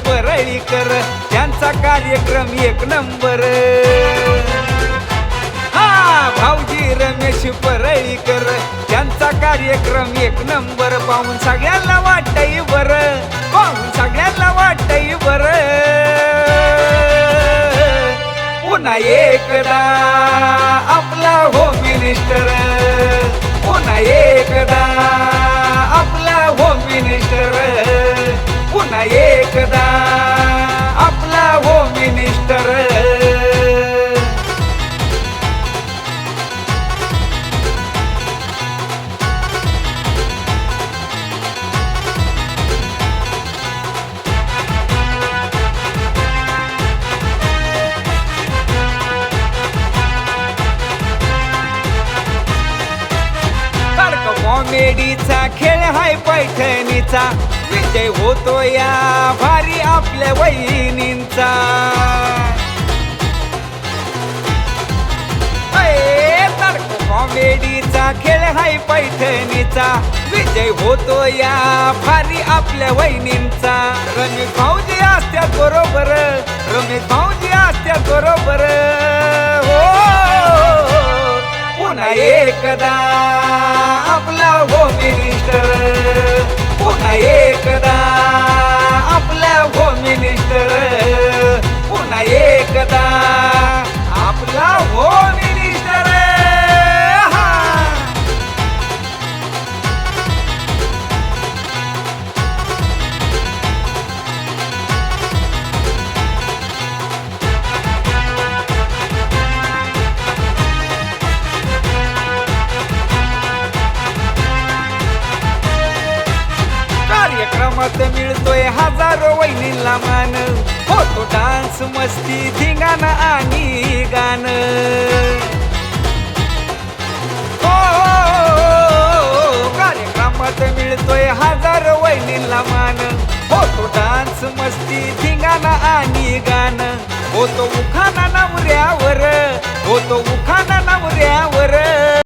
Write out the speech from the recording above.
परळीकर, त्यांचा कार्यक्रम एक नंबर. हा भाऊजी रमेश परळीकर, त्यांचा कार्यक्रम एक नंबर. पाहून सगळ्यांना वाटतंय बरं, पाहून सगळ्यांना वाटतंय बरं. पुन्हा एकदा आपला होम मिनिस्टर, पुन्हा एकदा आपला होम मिनिस्टर, पुन्हा एकदा आपला होम मिनिस्टर. कॉमेडीचा खेळ हाय पैठणीचा, विजय होतो या भारी आपल्या वहिनींचा. कॉमेडीचा खेळ हाय पैठणीचा, विजय होतो या भारी आपल्या वहिनींचा. रमेश भाऊजी असत्यात बरोबर, रमेश भाऊजी असत्यात बरोबर. हो पुन्हा एकदा आपला होम मिनिस्टर, पुन्हा एकदा आपला होम मिनिस्टर, पुन्हा एकदा आपला होम मिनिस्टर. कार्यक्रमात मिळतोय हजारो वहिनीला मान, होतो डान्स मस्ती धिंगाणा आणि गाणं. हो कार्यक्रमात मिळतोय हजारो वहिनीला मान, होतो डान्स मस्ती धिंगाणा आणि गाणं. होतो उखाणा नवऱ्यावर, होतो